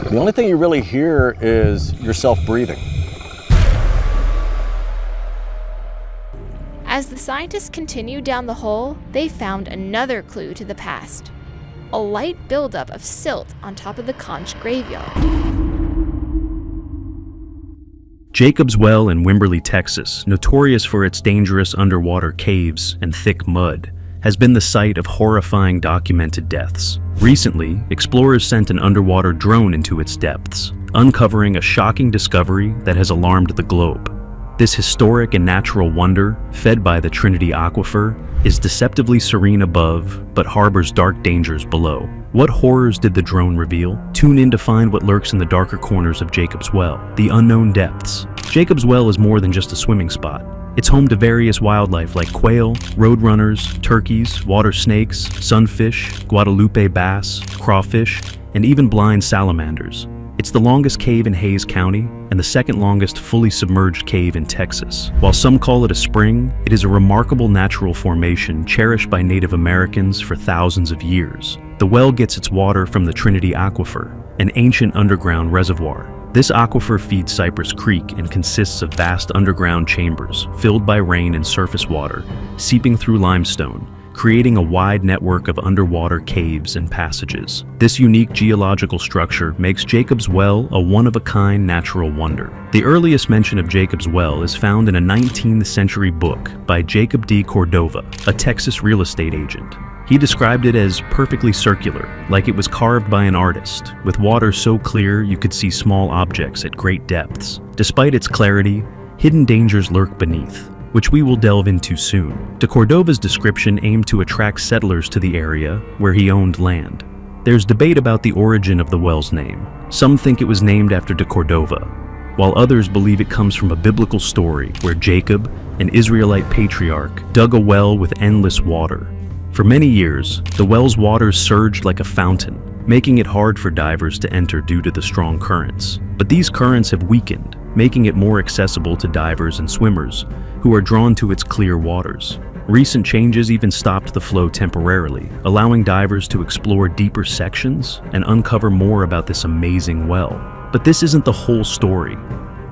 The only thing you really hear is yourself breathing. As the scientists continued down the hole, they found another clue to the past. A light buildup of silt on top of the conch graveyard. Jacob's Well in Wimberley, Texas, notorious for its dangerous underwater caves and thick mud, has been the site of horrifying documented deaths. Recently, explorers sent an underwater drone into its depths, uncovering a shocking discovery that has alarmed the globe. This historic and natural wonder, fed by the Trinity aquifer, is deceptively serene above, but harbors dark dangers below. What horrors did the drone reveal? Tune in to find what lurks in the darker corners of Jacob's Well, the unknown depths. Jacob's Well is more than just a swimming spot. It's home to various wildlife like quail, roadrunners, turkeys, water snakes, sunfish, Guadalupe bass, crawfish, and even blind salamanders. It's the longest cave in Hays County and the second longest fully submerged cave in Texas. While some call it a spring, it is a remarkable natural formation cherished by Native Americans for thousands of years. The well gets its water from the Trinity aquifer, an ancient underground reservoir. This aquifer feeds Cypress Creek and consists of vast underground chambers filled by rain and surface water, seeping through limestone, creating a wide network of underwater caves and passages. This unique geological structure makes Jacob's Well a one-of-a-kind natural wonder. The earliest mention of Jacob's Well is found in a 19th century book by Jacob D. Cordova, a Texas real estate agent. He described it as perfectly circular, like it was carved by an artist, with water so clear you could see small objects at great depths. Despite its clarity, hidden dangers lurk beneath, which we will delve into soon. De Cordova's description aimed to attract settlers to the area where he owned land. There's debate about the origin of the well's name. Some think it was named after De Cordova, while others believe it comes from a biblical story where Jacob, an Israelite patriarch, dug a well with endless water. For many years, the well's waters surged like a fountain, making it hard for divers to enter due to the strong currents. But these currents have weakened, making it more accessible to divers and swimmers who are drawn to its clear waters. Recent changes even stopped the flow temporarily, allowing divers to explore deeper sections and uncover more about this amazing well. But this isn't the whole story.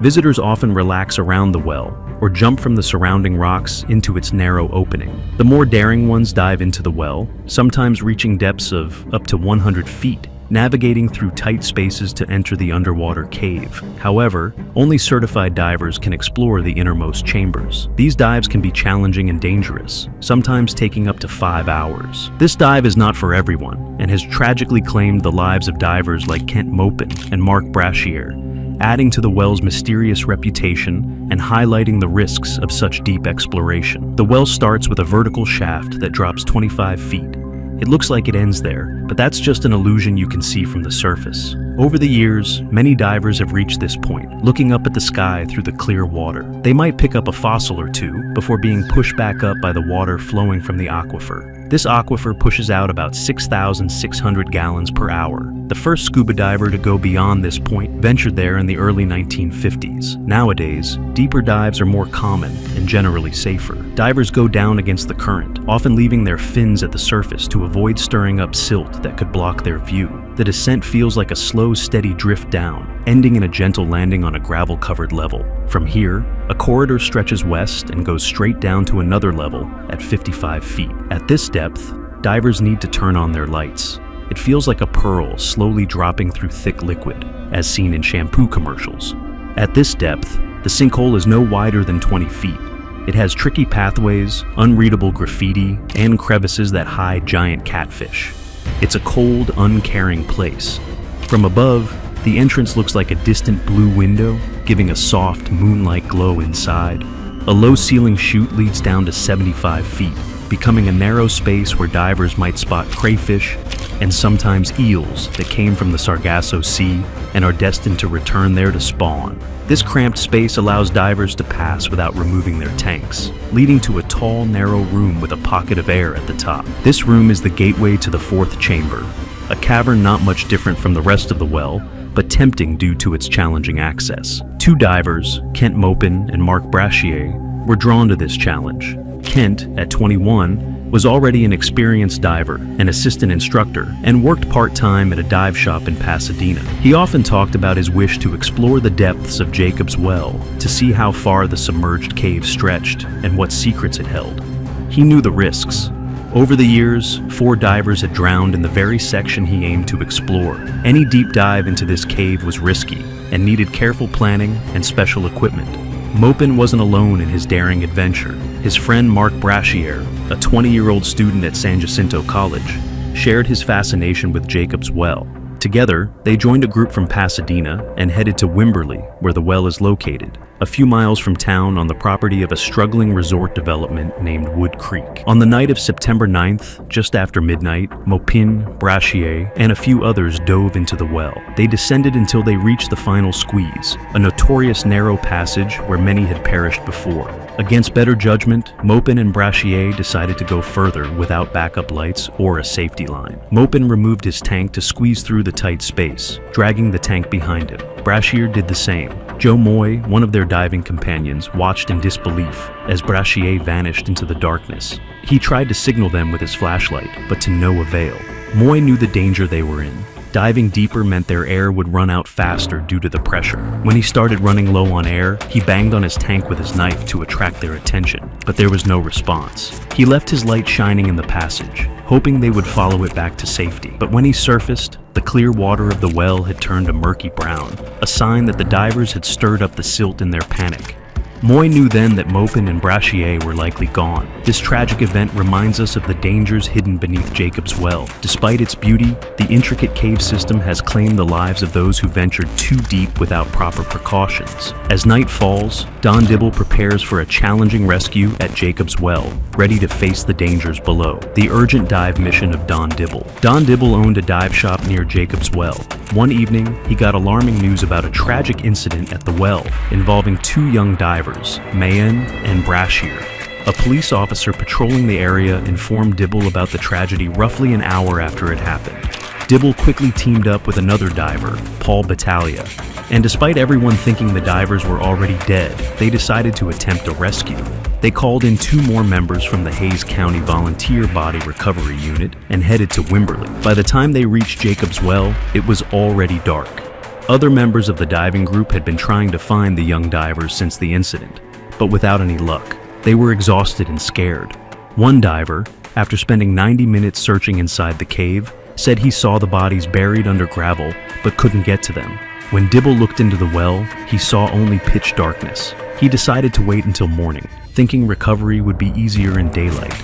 Visitors often relax around the well or jump from the surrounding rocks into its narrow opening. The more daring ones dive into the well, sometimes reaching depths of up to 100 feet, navigating through tight spaces to enter the underwater cave. However, only certified divers can explore the innermost chambers. These dives can be challenging and dangerous, sometimes taking up to 5 hours. This dive is not for everyone and has tragically claimed the lives of divers like Kent Mopin and Mark Brashier, adding to the well's mysterious reputation and highlighting the risks of such deep exploration. The well starts with a vertical shaft that drops 25 feet. It looks like it ends there, but that's just an illusion you can see from the surface. Over the years, many divers have reached this point, looking up at the sky through the clear water. They might pick up a fossil or two before being pushed back up by the water flowing from the aquifer. This aquifer pushes out about 6,600 gallons per hour. The first scuba diver to go beyond this point ventured there in the early 1950s. Nowadays, deeper dives are more common and generally safer. Divers go down against the current, often leaving their fins at the surface to avoid stirring up silt that could block their view. The descent feels like a slow, steady drift down, ending in a gentle landing on a gravel-covered level. From here, a corridor stretches west and goes straight down to another level at 55 feet. At this depth, divers need to turn on their lights. It feels like a pearl slowly dropping through thick liquid, as seen in shampoo commercials. At this depth, the sinkhole is no wider than 20 feet. It has tricky pathways, unreadable graffiti, and crevices that hide giant catfish. It's a cold, uncaring place. From above, the entrance looks like a distant blue window, giving a soft, moonlight glow inside. A low-ceiling chute leads down to 75 feet, becoming a narrow space where divers might spot crayfish and sometimes eels that came from the Sargasso Sea and are destined to return there to spawn. This cramped space allows divers to pass without removing their tanks, leading to a tall, narrow room with a pocket of air at the top. This room is the gateway to the fourth chamber, a cavern not much different from the rest of the well, but tempting due to its challenging access. Two divers, Kent Mopin and Mark Brashier, were drawn to this challenge. Kent, at 21, was already an experienced diver, an assistant instructor, and worked part-time at a dive shop in Pasadena. He often talked about his wish to explore the depths of Jacob's Well, to see how far the submerged cave stretched and what secrets it held. He knew the risks. Over the years, 4 divers had drowned in the very section he aimed to explore. Any deep dive into this cave was risky and needed careful planning and special equipment. Maupin wasn't alone in his daring adventure. His friend Mark Brashier, a 20-year-old student at San Jacinto College, shared his fascination with Jacob's Well. Together, they joined a group from Pasadena and headed to Wimberley, where the well is located, a few miles from town on the property of a struggling resort development named Wood Creek. On the night of September 9th, just after midnight, Maupin, Brashier, and a few others dove into the well. They descended until they reached the final squeeze, a notorious narrow passage where many had perished before. Against better judgment, Maupin and Brashier decided to go further without backup lights or a safety line. Maupin removed his tank to squeeze through the tight space, dragging the tank behind him. Brashier did the same. Joe Moy, one of their diving companions, watched in disbelief as Brashier vanished into the darkness. He tried to signal them with his flashlight, but to no avail. Moy knew the danger they were in. Diving deeper meant their air would run out faster due to the pressure. When he started running low on air, he banged on his tank with his knife to attract their attention, but there was no response. He left his light shining in the passage, hoping they would follow it back to safety. But when he surfaced, the clear water of the well had turned a murky brown, a sign that the divers had stirred up the silt in their panic. Moy knew then that Maupin and Brashier were likely gone. This tragic event reminds us of the dangers hidden beneath Jacob's Well. Despite its beauty, the intricate cave system has claimed the lives of those who ventured too deep without proper precautions. As night falls, Don Dibble prepares for a challenging rescue at Jacob's Well, ready to face the dangers below. The urgent dive mission of Don Dibble. Don Dibble owned a dive shop near Jacob's Well. One evening, he got alarming news about a tragic incident at the well involving 2 young divers, Mayen and Brashier. A police officer patrolling the area informed Dibble about the tragedy roughly an hour after it happened. Dibble quickly teamed up with another diver, Paul Battaglia, and despite everyone thinking the divers were already dead, they decided to attempt a rescue. They called in 2 more members from the Hays County Volunteer Body Recovery Unit and headed to Wimberley. By the time they reached Jacob's Well, it was already dark. Other members of the diving group had been trying to find the young divers since the incident, but without any luck. They were exhausted and scared. One diver, after spending 90 minutes searching inside the cave, said he saw the bodies buried under gravel but couldn't get to them. When Dibble looked into the well, he saw only pitch darkness. He decided to wait until morning, thinking recovery would be easier in daylight.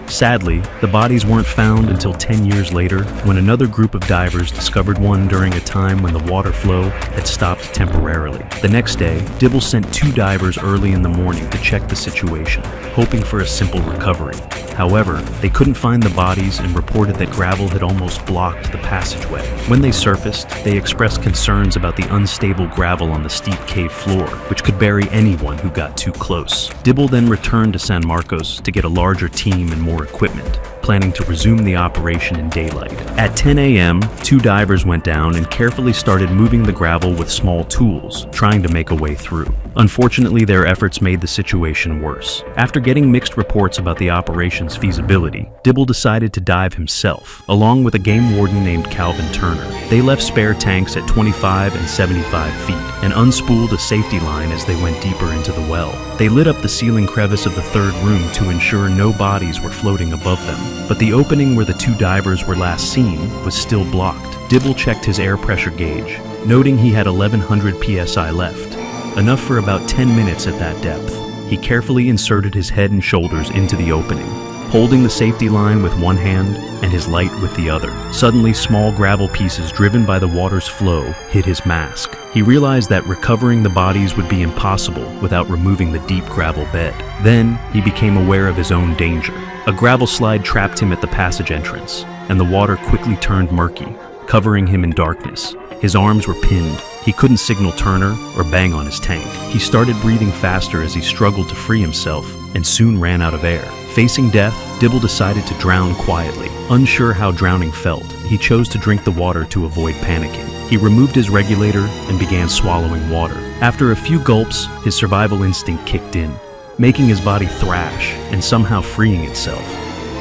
Sadly, the bodies weren't found until 10 years later, when another group of divers discovered one during a time when the water flow had stopped temporarily. The next day, Dibble sent 2 divers early in the morning to check the situation, hoping for a simple recovery. However, they couldn't find the bodies and reported that gravel had almost blocked the passageway. When they surfaced, they expressed concerns about the unstable gravel on the steep cave floor, which could bury anyone who got too close. Dibble then returned to San Marcos to get a larger team and more equipment, planning to resume the operation in daylight. At 10 a.m., 2 divers went down and carefully started moving the gravel with small tools, trying to make a way through. Unfortunately, their efforts made the situation worse. After getting mixed reports about the operation's feasibility, Dibble decided to dive himself, along with a game warden named Calvin Turner. They left spare tanks at 25 and 75 feet and unspooled a safety line as they went deeper into the well. They lit up the ceiling crevice of the 3rd room to ensure no bodies were floating above them, but the opening where the 2 divers were last seen was still blocked. Dibble checked his air pressure gauge, noting he had 1100 psi left, enough for about 10 minutes at that depth. He carefully inserted his head and shoulders into the opening, holding the safety line with one hand and his light with the other. Suddenly, small gravel pieces driven by the water's flow hit his mask. He realized that recovering the bodies would be impossible without removing the deep gravel bed. Then, he became aware of his own danger. A gravel slide trapped him at the passage entrance, and the water quickly turned murky, covering him in darkness. His arms were pinned. He couldn't signal Turner or bang on his tank. He started breathing faster as he struggled to free himself and soon ran out of air. Facing death, Dibble decided to drown quietly. Unsure how drowning felt, he chose to drink the water to avoid panicking. He removed his regulator and began swallowing water. After a few gulps, his survival instinct kicked in, making his body thrash and somehow freeing itself.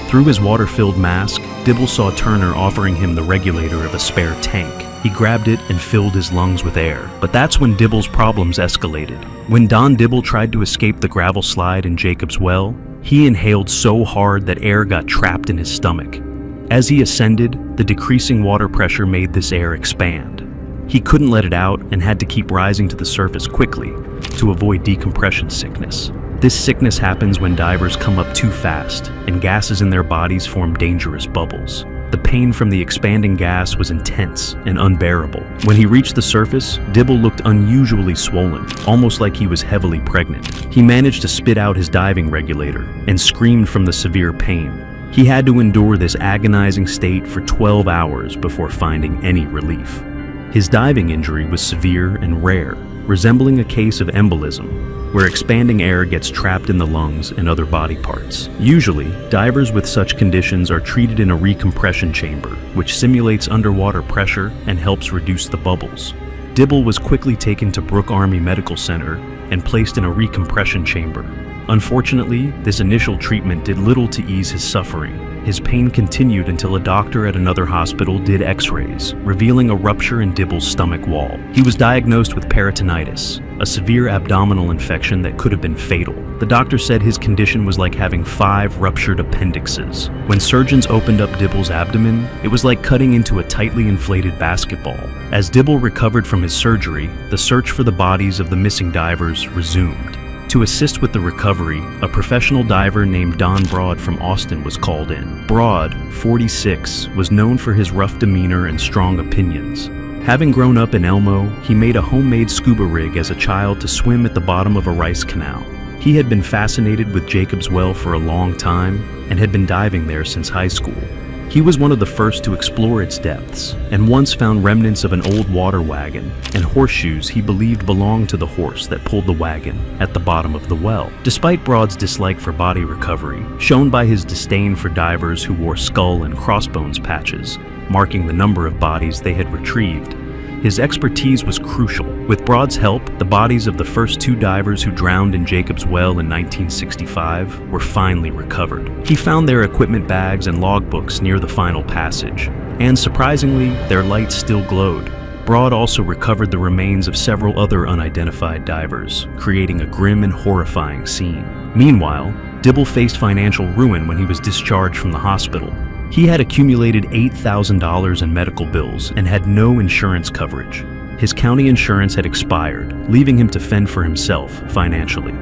Through his water-filled mask, Dibble saw Turner offering him the regulator of a spare tank. He grabbed it and filled his lungs with air. But that's when Dibble's problems escalated. When Don Dibble tried to escape the gravel slide in Jacob's Well, he inhaled so hard that air got trapped in his stomach. As he ascended, the decreasing water pressure made this air expand. He couldn't let it out and had to keep rising to the surface quickly to avoid decompression sickness. This sickness happens when divers come up too fast and gases in their bodies form dangerous bubbles. The pain from the expanding gas was intense and unbearable. When he reached the surface, Dibble looked unusually swollen, almost like he was heavily pregnant. He managed to spit out his diving regulator and screamed from the severe pain. He had to endure this agonizing state for 12 hours before finding any relief. His diving injury was severe and rare, resembling a case of embolism, where expanding air gets trapped in the lungs and other body parts. Usually, divers with such conditions are treated in a recompression chamber, which simulates underwater pressure and helps reduce the bubbles. Dibble was quickly taken to Brooke Army Medical Center and placed in a recompression chamber. Unfortunately, this initial treatment did little to ease his suffering. His pain continued until a doctor at another hospital did x-rays, revealing a rupture in Dibble's stomach wall. He was diagnosed with peritonitis, a severe abdominal infection that could have been fatal. The doctor said his condition was like having 5 ruptured appendixes. When surgeons opened up Dibble's abdomen, it was like cutting into a tightly inflated basketball. As Dibble recovered from his surgery, the search for the bodies of the missing divers resumed. To assist with the recovery, a professional diver named Don Broad from Austin was called in. Broad, 46, was known for his rough demeanor and strong opinions. Having grown up in Elmo, he made a homemade scuba rig as a child to swim at the bottom of a rice canal. He had been fascinated with Jacob's Well for a long time and had been diving there since high school. He was one of the first to explore its depths, and once found remnants of an old water wagon and horseshoes he believed belonged to the horse that pulled the wagon at the bottom of the well. Despite Broad's dislike for body recovery, shown by his disdain for divers who wore skull and crossbones patches, marking the number of bodies they had retrieved, his expertise was crucial. With Broad's help, the bodies of the first 2 divers who drowned in Jacob's Well in 1965 were finally recovered. He found their equipment bags and logbooks near the final passage, and surprisingly, their lights still glowed. Broad also recovered the remains of several other unidentified divers, creating a grim and horrifying scene. Meanwhile, Dibble faced financial ruin when he was discharged from the hospital. He had accumulated $8,000 in medical bills and had no insurance coverage. His county insurance had expired, leaving him to fend for himself financially.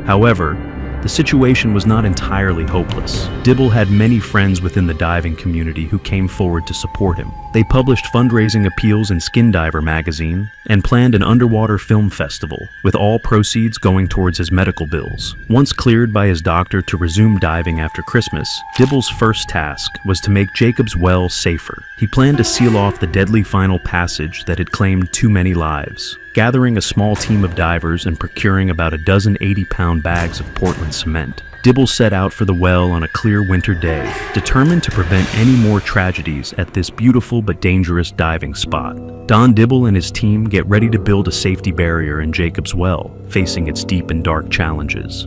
However, the situation was not entirely hopeless. Dibble had many friends within the diving community who came forward to support him. They published fundraising appeals in Skin Diver magazine and planned an underwater film festival, with all proceeds going towards his medical bills. Once cleared by his doctor to resume diving after Christmas, Dibble's first task was to make Jacob's Well safer. He planned to seal off the deadly final passage that had claimed too many lives. Gathering a small team of divers and procuring about a dozen 80-pound bags of Portland cement, Dibble set out for the well on a clear winter day, determined to prevent any more tragedies at this beautiful but dangerous diving spot. Don Dibble and his team get ready to build a safety barrier in Jacob's Well, facing its deep and dark challenges.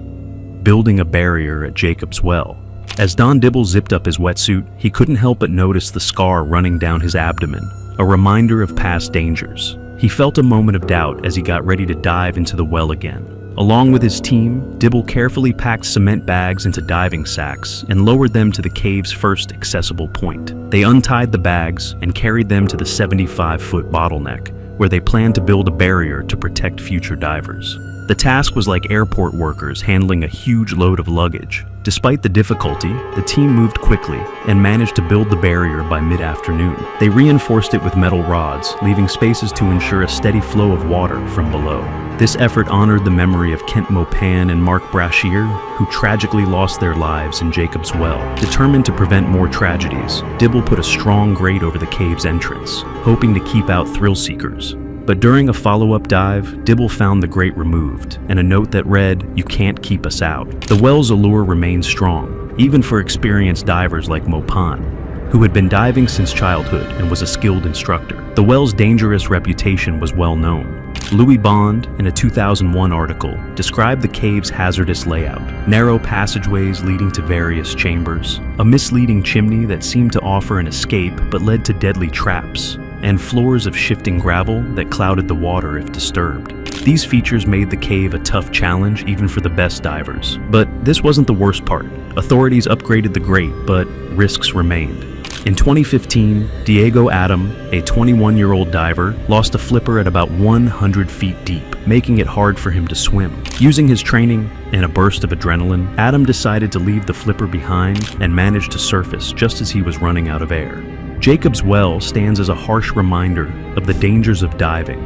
Building a barrier at Jacob's Well. As Don Dibble zipped up his wetsuit, he couldn't help but notice the scar running down his abdomen, a reminder of past dangers. He felt a moment of doubt as he got ready to dive into the well again. Along with his team, Dibble carefully packed cement bags into diving sacks and lowered them to the cave's first accessible point. They untied the bags and carried them to the 75-foot bottleneck, where they planned to build a barrier to protect future divers. The task was like airport workers handling a huge load of luggage. Despite the difficulty, the team moved quickly and managed to build the barrier by mid-afternoon. They reinforced it with metal rods, leaving spaces to ensure a steady flow of water from below. This effort honored the memory of Kent Mopan and Mark Brashear, who tragically lost their lives in Jacob's Well. Determined to prevent more tragedies, Dibble put a strong grate over the cave's entrance, hoping to keep out thrill seekers. But during a follow-up dive, Dibble found the grate removed, and a note that read, "You can't keep us out." The well's allure remained strong, even for experienced divers like Mopan, who had been diving since childhood and was a skilled instructor. The well's dangerous reputation was well known. Louis Bond, in a 2001 article, described the cave's hazardous layout: narrow passageways leading to various chambers, a misleading chimney that seemed to offer an escape but led to deadly traps, and floors of shifting gravel that clouded the water if disturbed. These features made the cave a tough challenge even for the best divers. But this wasn't the worst part. Authorities upgraded the grate, but risks remained. In 2015, Diego Adam, a 21-year-old diver, lost a flipper at about 100 feet deep, making it hard for him to swim. Using his training and a burst of adrenaline, Adam decided to leave the flipper behind and managed to surface just as he was running out of air. Jacob's Well stands as a harsh reminder of the dangers of diving,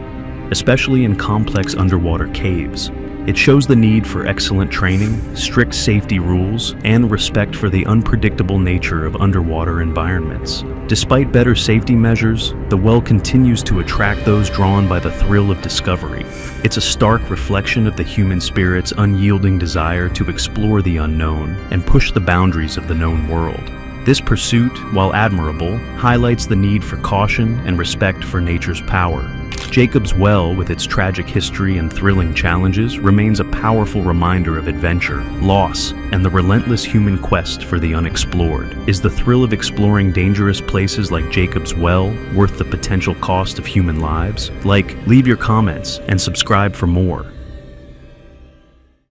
especially in complex underwater caves. It shows the need for excellent training, strict safety rules, and respect for the unpredictable nature of underwater environments. Despite better safety measures, the well continues to attract those drawn by the thrill of discovery. It's a stark reflection of the human spirit's unyielding desire to explore the unknown and push the boundaries of the known world. This pursuit, while admirable, highlights the need for caution and respect for nature's power. Jacob's Well, with its tragic history and thrilling challenges, remains a powerful reminder of adventure, loss, and the relentless human quest for the unexplored. Is the thrill of exploring dangerous places like Jacob's Well worth the potential cost of human lives? Leave your comments and subscribe for more.